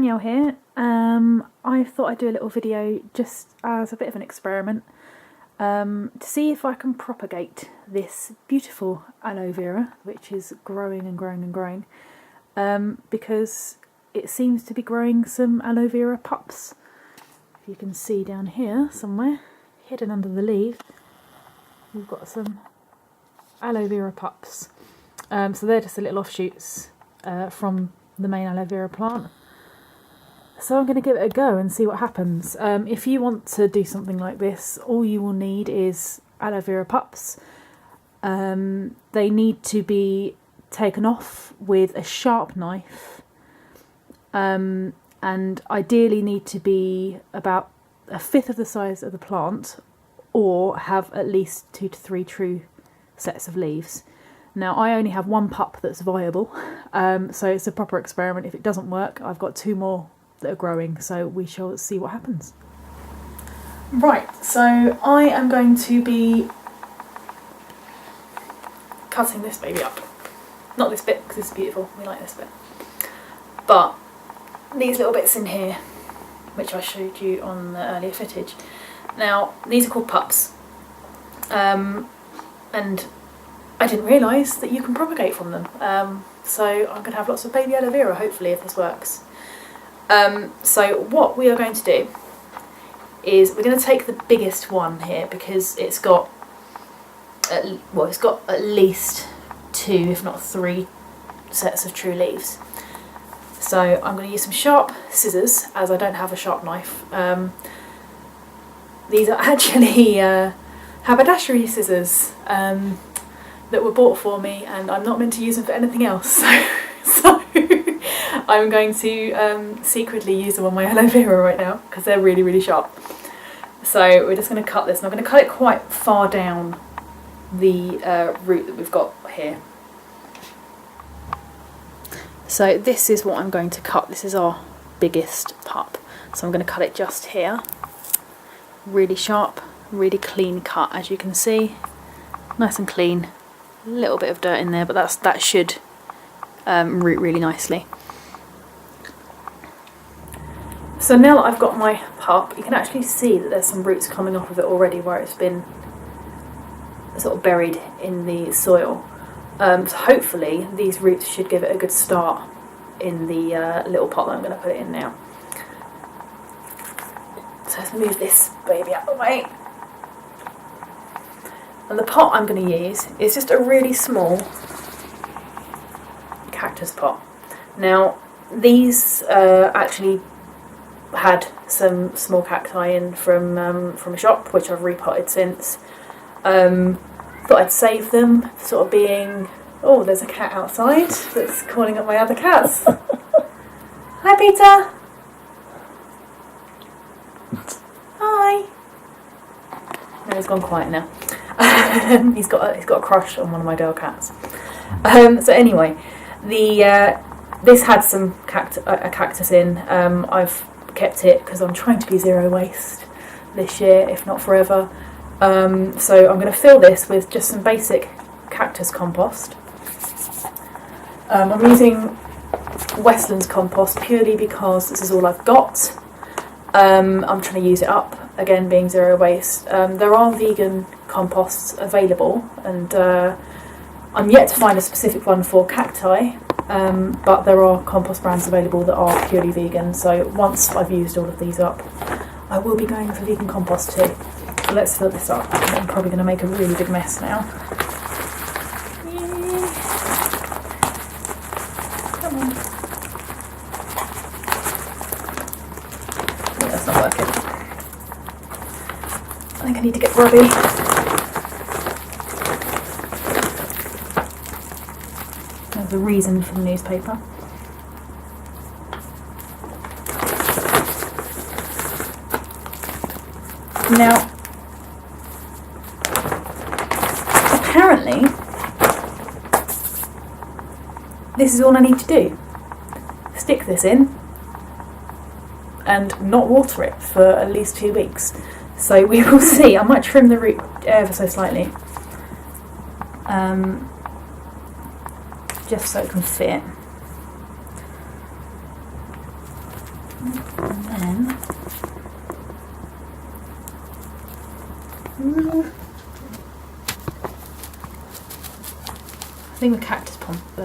Danielle here. I thought I'd do a little video just as a bit of an experiment to see if I can propagate this beautiful aloe vera, which is growing and growing and growing, because it seems to be growing some aloe vera pups. If you can see down here somewhere, hidden under the leaf, we've got some aloe vera pups. So they're just the little offshoots from the main aloe vera plant. So I'm going to give it a go and see what happens. If you want to do something like this, all you will need is aloe vera pups. They need to be taken off with a sharp knife, and ideally need to be about a fifth of the size of the plant, or have at least 2 to 3 true sets of leaves. Now I only have one pup that's viable, so it's a proper experiment. If it doesn't work, I've got 2 more that are growing, so we shall see what happens. Right, so I am going to be cutting this baby up. Not this bit, because it's beautiful, we like this bit. But these little bits in here, which I showed you on the earlier footage. Now, these are called pups. And I didn't realise that you can propagate from them. So I'm going to have lots of baby aloe vera, hopefully, if this works. So what we are going to do is we're going to take the biggest one here, because it's got at least 2, if not 3 sets of true leaves. So I'm going to use some sharp scissors, as I don't have a sharp knife. These are actually haberdashery scissors that were bought for me, and I'm not meant to use them for anything else. So I'm going to secretly use them on my aloe vera right now, because they're really, really sharp. So we're just going to cut this, and I'm going to cut it quite far down the root that we've got here. So this is what I'm going to cut. This is our biggest pup. So I'm going to cut it just here. Really sharp, really clean cut, as you can see. Nice and clean. A little bit of dirt in there, but that should root really nicely. So now that I've got my pup, you can actually see that there's some roots coming off of it already, where it's been sort of buried in the soil. So hopefully these roots should give it a good start in the little pot that I'm going to put it in now. So let's move this baby out of the way. And the pot I'm going to use is just a really small cactus pot. Now these actually had some small cacti in from a shop, which I've repotted since. Thought I'd save them, sort of being, oh, there's a cat outside that's calling up my other cats. Hi Peter. Hi. No, he's gone quiet now. He's got a crush on one of my girl cats. So anyway, this had some a cactus in. I've kept it because I'm trying to be zero waste this year, if not forever. So I'm going to fill this with just some basic cactus compost. I'm using Westland's compost purely because this is all I've got. I'm trying to use it up, again being zero waste. There are vegan composts available, and I'm yet to find a specific one for cacti, but there are compost brands available that are purely vegan. So once I've used all of these up, I will be going for vegan compost too. So let's fill this up. I'm probably going to make a really big mess now. Come on. Yeah, that's not working. I think I need to get Robbie. There's a reason for the newspaper. Now, apparently, this is all I need to do. Stick this in and not water it for at least 2 weeks. So we will see. I might trim the root ever so slightly, just so it can fit. And then the thing with cactus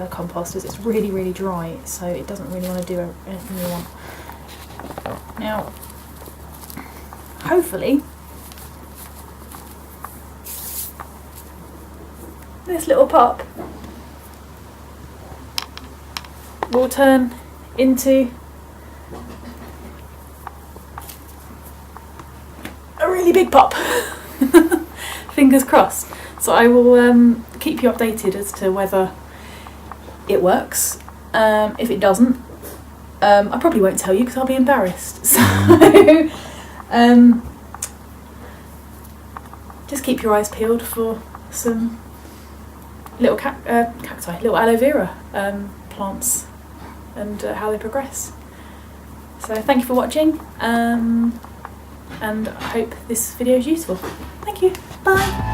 compost is it's really, really dry, so it doesn't really want to do anything you want. Now, hopefully, this little pup will turn into a really big pup. Fingers crossed. So I will keep you updated as to whether it works. If it doesn't, I probably won't tell you because I'll be embarrassed. So just keep your eyes peeled for some little cacti, little aloe vera plants, and how they progress. So thank you for watching, and I hope this video is useful. Thank you. Bye.